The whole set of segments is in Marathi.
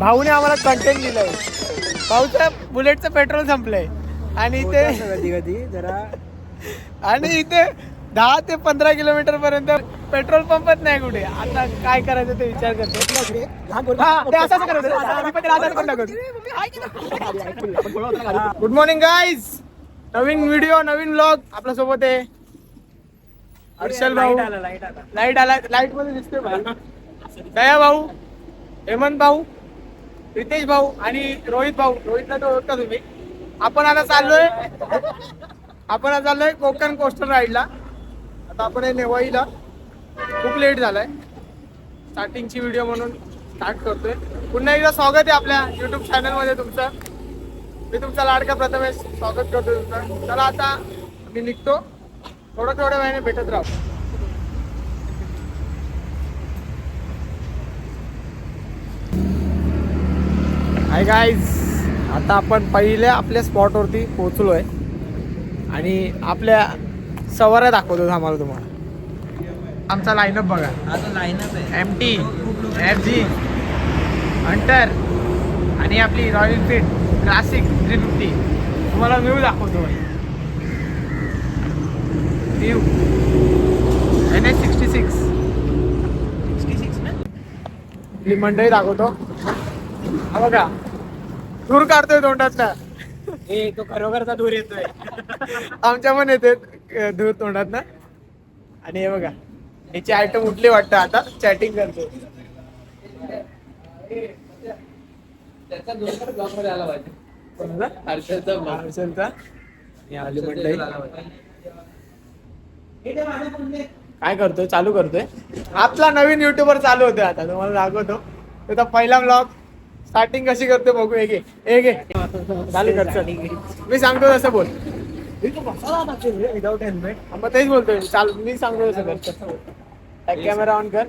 भाऊने आम्हाला कंटेंट दिलंय. भाऊचं बुलेटचं पेट्रोल संपलंय आणि इथे कधी कधी जरा आणि इथे 10 ते 15 किलोमीटर पर्यंत पेट्रोल पंपच नाही कुठे. आता काय करायचं ते विचार करतो. Good morning guys. नवीन व्हिडिओ नवीन व्लॉग आपल्या सोबत आहे. हर्षल भाऊ लाईट आला लाईट मध्ये दिसतोय भाऊ. दया भाऊ, हेमंत भाऊ, रितेश भाऊ आणि रोहित भाऊ. रोहितला तर ओळखता तुम्ही. आपण आता चाललोय कोकण कोस्टल राईडला. आता आपण नेवाईला खूप लेट झालाय. स्टार्टिंगची व्हिडिओ म्हणून स्टार्ट करतोय. पुन्हा एकदा स्वागत आहे आपल्या युट्यूब चॅनल मध्ये तुमचं. मी तुमचा लाडका प्रथमेश स्वागत करतो तुमचं. चला आता मी निघतो. थोड्या वेळाने भेटत राहू. हाय गाईज, आता आपण पहिल्या आपल्या स्पॉटवरती पोहोचलोय आणि आपल्या सवाऱ्या दाखवतो आम्हाला तुम्हाला. आमचा लाईनअप बघा. लाईनअप आहे. MT, FG, हंटर आणि आपली रॉयल एनफील्ड क्लासिक 350 तुम्हाला व्ह्यू दाखवतो. व्ह्यू NH66 आपली मंडळी दाखवतो. हा बघा, धूर काढतोय तोंडातला. तो खरोखरचा दूर येतोय. आमच्या पण येते धूर तोंडात ना. आणि हे बघा, याची आयटम उठली वाटतं. आता चॅटिंग करतो. त्याचा दोन ब्लॉक मध्ये आला पाहिजे. हर्षलचा आली मंडळी. काय करतोय, चालू करतोय. आपला नवीन युट्यूबर चालू होतोय. आता तुम्हाला दाखवतो. त्याचा पहिला ब्लॉग स्टार्टिंग कशी करतो बघू. एक चालू कर. मी सांगतो तसं बोल. Without helmet. मग तेच बोलतोय. चालू मी सांगतो तसं कर. कॅमेरा ऑन कर.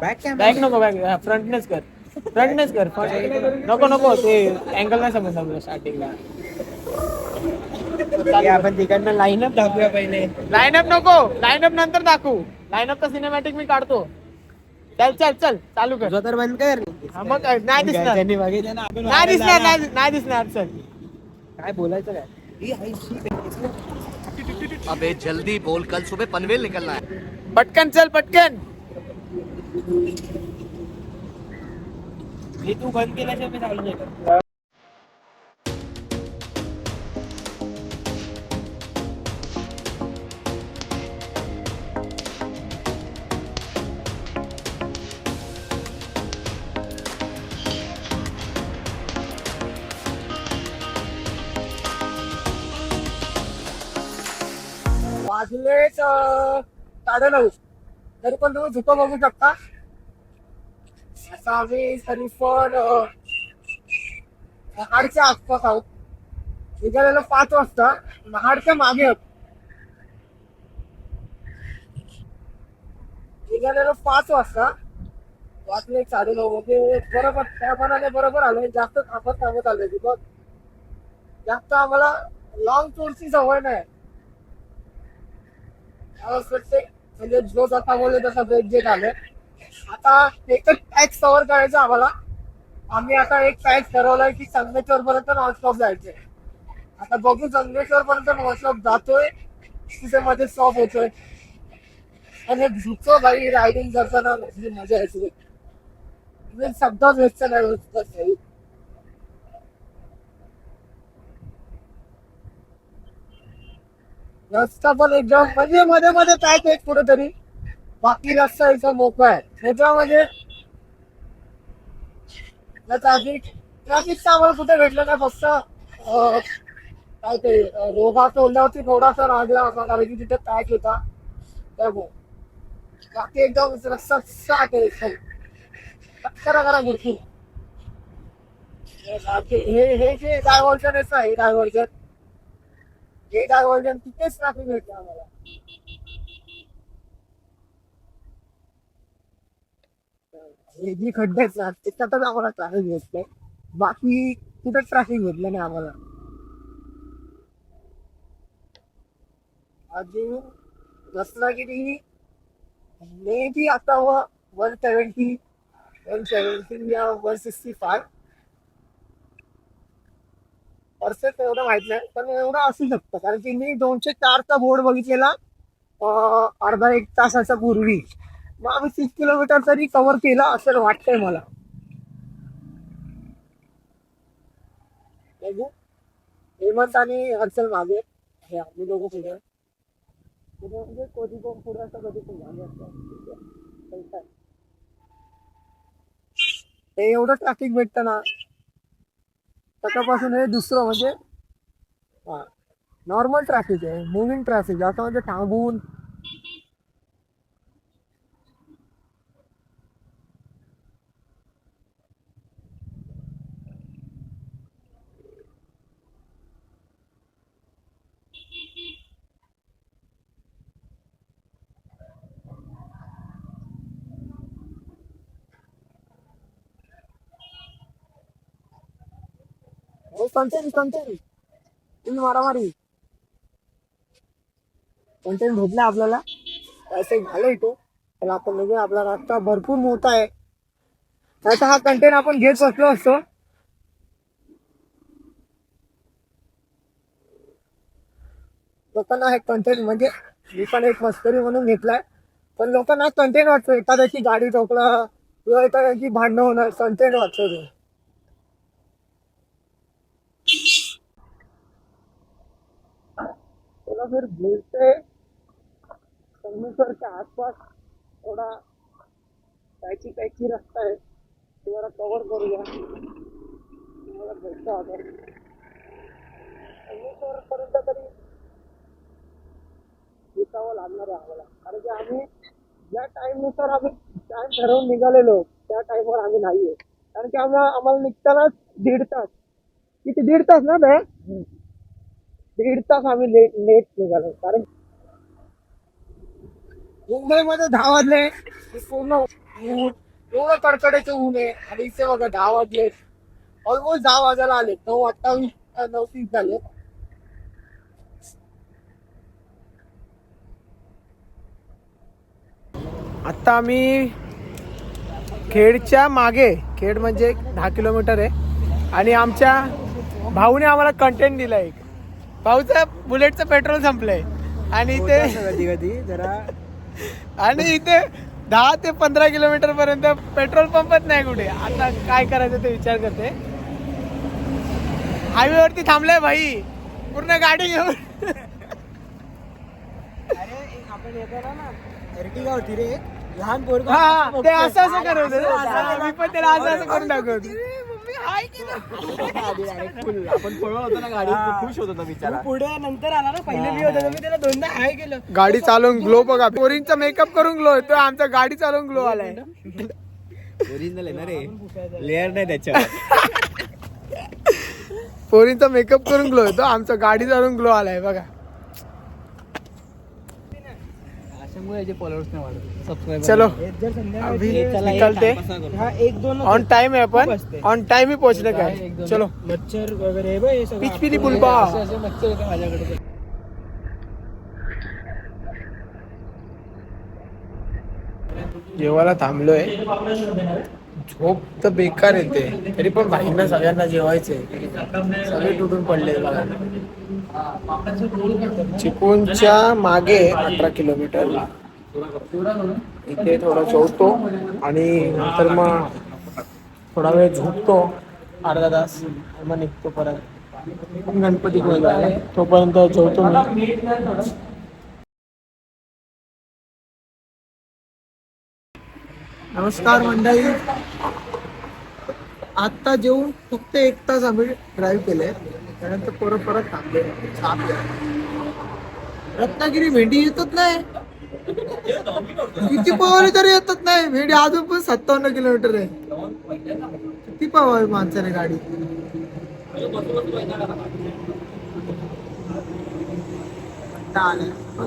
बॅक नको, बॅक फ्रंटनेच कर. फ्रंटनेच कर. नको ते अँगल नाही समजणार तुला स्टार्टिंगला. आपण तिकडनं लाईनअप दाखवूया पहिले. लाईनअप नको, लाईनअप नंतर दाखवू. लाईनअपचा सिनेमॅटिक मी काढतो. चल चालू कर. तर बंद कर. मग नाही दिसणार. त्यांनी बघितलं ना. नाही दिसणार. चल काय बोलायचं काय. अबे जल्दी बोल, कल सुबह पनवेल निकलना है. पटकन चल, पटकन. हे तू बंद केल्याशिवाय मी चालू नाही करत. वाजलेच 9:30. तरी पण तुम्ही झुकं बघू शकता. आता आम्ही तरी पण महाडच्या आसपास आहोत. निघालेलो 5 वाजता. महाडच्या मागे आहोत. निघालेलो 5 वाजता. वाजले 9:30. म्हणजे बरोबर त्या मनाने बरोबर आलोय. जास्त थांबत आलोय. बघ, जास्त आम्हाला लॉंग टूरची सवय नाही. प्रत्येक म्हणजे जो जसा बोलले तसा ब्रेक घेत आले. आता एकच पॅक कव्हर करायचं आम्हाला. आम्ही आता एक पॅक ठरवलाय की संगमेश्वर पर्यंत नॉनस्टॉप जायचंय. आता बघू, संगमेश्वर पर्यंत नॉनस्टॉप जातोय, तिथे मध्ये स्टॉप होतोय. आणि झुकतो भाई रायडिंग करताना मजा यायची. सगळं भेटतं नाही. रस्ता पण एकदम म्हणजे मध्ये पॅक आहे कुठेतरी. बाकी रस्ता एकदम मोकळा आहे. त्याच्यामध्ये ट्रॅफिकचं आम्हाला कुठे भेटलं नाही. फक्त काय ते रोगा तोंडावरती थोडासा लागला होता कारण की तिथे पॅक होता त्यामुळे. बाकी एकदम रस्ता साठ आहे. करा गोष्टी. हे जे डायव्हर्जन आहे ना, हे डायव्हर्जन तिथेच ट्रॅफिक भेटतं आम्हाला. हे जी खड्डे आहेत ना, त्याच्यातच आम्हाला ट्रॅफिक भेटतंय. बाकी कुठे ट्रॅफिक भेटलं नाही आम्हाला. अजून रत्नागिरी मे बी आता 170 या 165 परफेक्ट एवढं माहित नाही पण एवढं असू शकतं कारण की मी 204चा बोर्ड बघितलेला अर्धा एक तासाच्या पूर्वी. मग आम्ही 6 किलोमीटर तरी कव्हर केला असं वाटतंय मला. बघू. हेमंत आणि हर्षल मागे हे आम्ही दोघं पुढे पुढे म्हणजे कधी पण पुढे असं कधी पण मागे असतं. ते एवढं ट्रॅफिक भेटतं ना त्याच्यापासून हे दुसरं म्हणजे नॉर्मल ट्रॅफिक आहे मुव्हिंग ट्रॅफिक असं म्हणजे थांबून. कंटेंट तुम्ही मारामारी कंटेंट भेटला आपल्याला असं झालं इथे पण आपण म्हणजे आपला रस्ता भरपूर मोठा आहे त्याचा हा कंटेंट आपण घेत बसलो असतो. लोकांना हे कंटेंट म्हणजे मी पण एक मस्करी म्हणून घेतलाय पण लोकांना कंटेंट वाटतो एखाद्याची गाडी ठोकला किंवा एखाद्याची भांडणं होणार कंटेंट वाटतो ते. त्याला फिर बोलते संगमेश्वर के आसपास थोडा पॅची रस्ता आहे ते जरा कव्हर करूया. तुम्हाला भेटतो आपण संगमेश्वर पर्यंत तरी विसावं लागणार आहे आम्हाला कारण की आम्ही ज्या टाइमनुसार आम्ही टाइम ठरवून निघालेलो त्या टाइमवर आम्ही नाहीये कारण की आम्हाला निघताना 1.5 तास किती 1.5 तास ना बे 1.5 तास आम्ही लेट निघालो कारण मुंबईमध्ये 10 वाजले की पूर्ण ऊन एवढं कडकडायचं ऊन आहे आणि इथे बघा 10 वाजले ऑलमोस्ट 10 वाजायला आले 9:28 9:30 झाले. आत्ता आम्ही खेडच्या मागे खेड म्हणजे 10 किलोमीटर आहे आणि आमच्या भाऊने आम्हाला कंटेंट दिला एक भाऊचं बुलेटचं पेट्रोल संपलंय आणि इथे कधी जरा आणि इथे 10 ते 15 किलोमीटर पर्यंत पेट्रोल पंपच नाही कुठे. आता काय करायचं ते विचार करते. हायवेवरती थांबलाय भाई पूर्ण गाडी घेऊन. अरे आपण येतो ना एर्टिगा होती रे लहान पोरग हा ते असं असं करत होतं मी पण त्याला असं असं करून दाखवतो. आपण पळवत होतो ना गाडी खुश होत होता बिचारा. पुढे नंतर आला ना पहिले मी होतो मी त्याला 2दा हाय केलं. गाडी चालवून ग्लो बघा पोरींचा मेकअप करून ग्लो येतो आमचा गाडी चालवून ग्लो आलाय. ओरिजिनल आहे ना रे लेअर नाही त्याच्यावर. पोरींचा मेकअप करून ग्लो येतो आमचा गाडी चालवून ग्लो आलाय बघा. अशामुळे याचे फॉलोअर्स नाही वाढत सबस्क्राईबर. चलो जर अभी संध्याकाळी निकलते हा 1-2 ऑन टाइम है अपन ऑन टाइम ही पहुंचने का है. चलो मच्छर वगैरे आहे बघ हे सगळं पिचपिरी बुलबा. असे मच्छर होते माझ्याकडे. जेवायला थांबलोय. झोप तर बेकार येते तरी पण भाईंना सगळ्यांना जेवायचंय सगळे तुटून पडले बघा. चिपळूणच्या मागे 18 किलोमीटर इथे थोडं जेवतो आणि नंतर मग थोडा वेळ झोपतो अर्धा तास मग निघतो परत गणपती गोव्याला. तोपर्यंत जेवतो मी. नमस्कार मंडळी. आत्ता जेवून फक्त 1 तास आम्ही ड्राईव्ह केले त्यानंतर परत थांबले. रत्नागिरी भेंडी येतच नाही किती पवारी तरी येतच नाही भेंडी अजून पण 57 किलोमीटर आहे. किती पवावी माणसाने गाडी.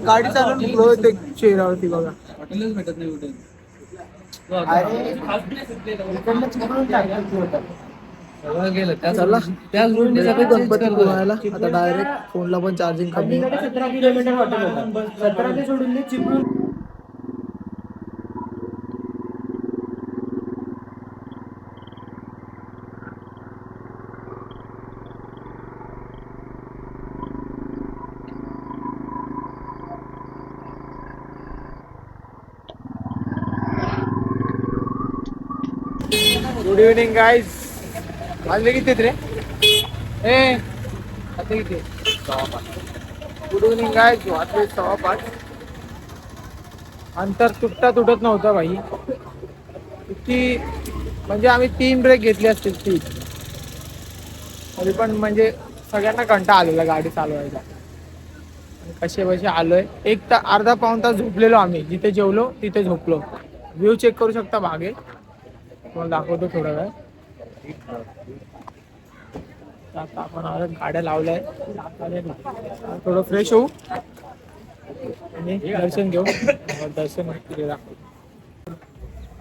गाडी चालवून ग्लो येते चेहऱ्यावरती बघा. हॉटेलच भेटत नाही कुठे. गेलं त्याच रोडने गणपती पुळ्याला आता डायरेक्ट फोनला पण चार्जिंग कमी. 17 किलोमीटर हॉटेल होतं 17 ते सोडून ते चिपळूण गुड इव्हनिंग गाईज. वाजले किती रे ए आता किती? Good evening guys. वाजले 5:15. अंतर तुटत नव्हतं भाई. किती म्हणजे आम्ही 3 ब्रेक घेतले असतील 3. तरी पण म्हणजे सगळ्यांना कंटाळा आलेला गाडी चालवायला. कसे बसे आलोय. अर्धा पाऊण तास झोपलेलो आम्ही. जिथे जेवलो तिथे झोपलो. व्ह्यू चेक करू शकता मागे. तुम्हाला दाखवतो थोडा वेळ. आता आपण गाड्या लावल्या थोडं फ्रेश होऊ आणि दर्शन घेऊ. दर्शन दाखवतो.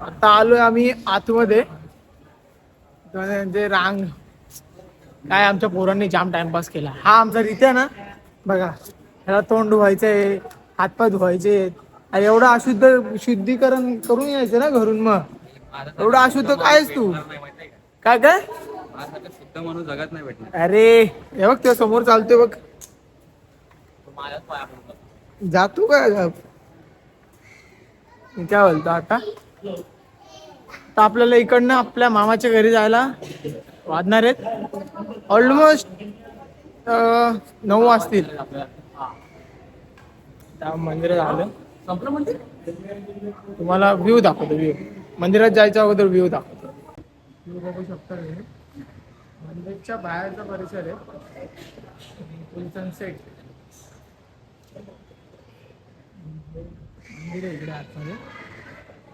आता आलोय आम्ही आतमध्ये. म्हणजे रांग काय आमच्या पोरांनी जाम टाइमपास केला. हा आमचा रित्या ना बघा. ह्याला तोंड धुवायचंय, हातपाय धुवायचे. एवढं शुद्धीकरण करून यायचं ना घरून. मग एवढं अशुद्ध कायच तू काय काय शुद्ध माणूस जगात नाही भेटणार. अरे हे बघ त्या समोर चालतोय बघ. जातो काय काय बोलतो आता. तर आपल्याला इकडनं आपल्या मामाच्या घरी जायला वाजणार आहेत ऑलमोस्ट 9 वाजतील. त्या मंदिरात आलं संपलं. मंदिर तुम्हाला व्ह्यू दाखवतो. व्ह्यू मंदिरात जायच्या अगोदर व्ह्यू दाखवतो. व्ह्यू बघू शकता. मंदिरच्या बाहेरचा परिसर आहे. फुल सनसेट. मंदिर आहे इकडे आतमध्ये.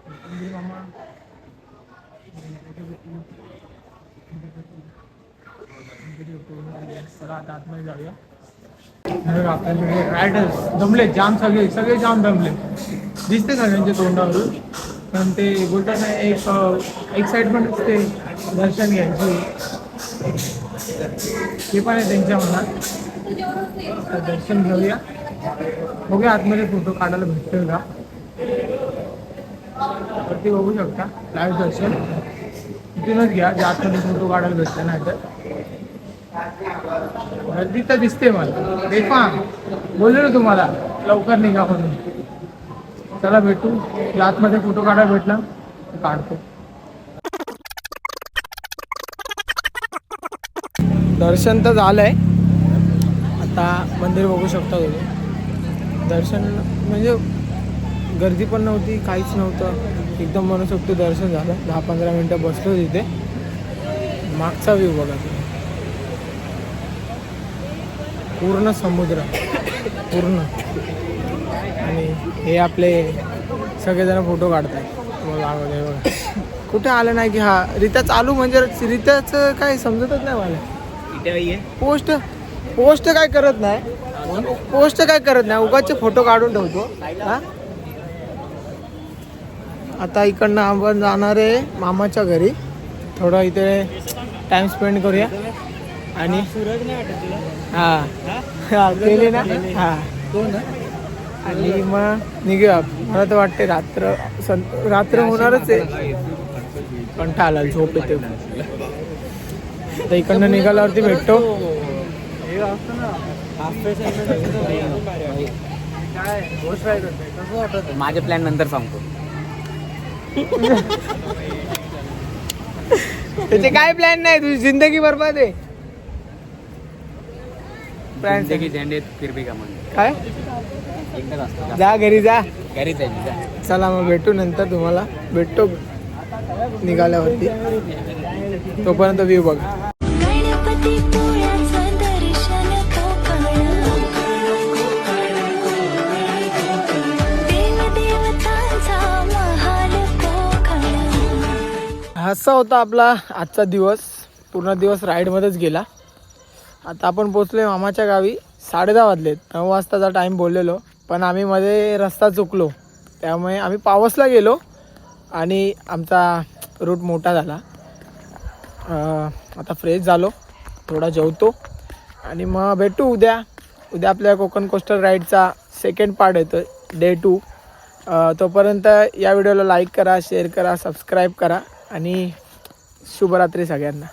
मंदिर मामा चला आता आतमध्ये जाऊया. आपल्याकडे रायडर्स दमले जाम. सगळे जाम दमले दिसते सगळ्यांच्या तोंडावरून. पण ते बोलतात ना एक एक्साइटमेंट असते दर्शन घ्यायची. ते पण आहे त्यांच्या मनात. दर्शन घेऊया. बघूया आतमध्ये फोटो काढायला भेटतोय का. वरती बघू शकता लाईव्ह दर्शन. तिथूनच घ्या जे आतमध्ये फोटो काढायला भेटतं. नाही तर गर्दी तर दिसते मला. रेफा बोललो ना तुम्हाला लवकर निघा म्हणून. चला भेटू. आतमध्ये फोटो काढायला भेटला काढतो. दर्शन तर झालंय. आता मंदिर बघू शकता तुम्ही. दर्शन म्हणजे गर्दी पण नव्हती, काहीच नव्हतं. एकदम मनसोक्त दर्शन झालं. 10-15 मिनटं बसलो तिथे. मागचा व्ह्यू बघा तुम्ही. पूर्ण समुद्र पूर्ण. आणि हे आपले सगळेजण फोटो काढतात. बघा कुठे आलं नाही की हा रित्या चालू. म्हणजे रित्याचं काय समजतच नाही मला. पोस्ट काय करत नाही. उगाचे फोटो काढून ठेवतो. हा आता इकडनं आपण जाणार आहे मामाच्या घरी. थोडं इथे टाइम स्पेंड करूया. आणि हा केले ना. हा आणि मग निघूया. मला तर वाटते रात्र होणारच आहे. कंटाळा आला, झोप येते. तर इकडनं निघाल्यावरती भेटतो. माझे प्लॅन नंतर सांगतो. त्याचे काय प्लॅन नाही. तुझी जिंदगी बरबाद आहे. जिंदगी झेंडे फिर भी का म्हणजे काय एकदाच असतं. जा घरी जा. घरीच आहे मी जा. चला मग भेटू नंतर. तुम्हाला भेटतो निघाल्यावरती. तोपर्यंत व्ह्यू बघा. असा होता आपला आजचा दिवस. पूर्ण दिवस राईडमध्येच गेला. आता आपण पोचलोय मामाच्या गावी. 10:30 वाजलेत. 9 वाजताचा टाईम बोललेलो. पण आम्ही मध्ये रस्ता चुकलो. त्यामुळे आम्ही पावसला गेलो आणि आमचा रूट मोठा झाला. आता फ्रेश झालो. थोडा जेवतो आणि मग भेटू उद्या. आपल्या कोकण कोस्टल राईडचा सेकंड पार्ट येतो डे 2. तोपर्यंत या व्हिडिओला लाईक करा, शेअर करा, सबस्क्राईब करा आणि शुभरात्री सगळ्यांना.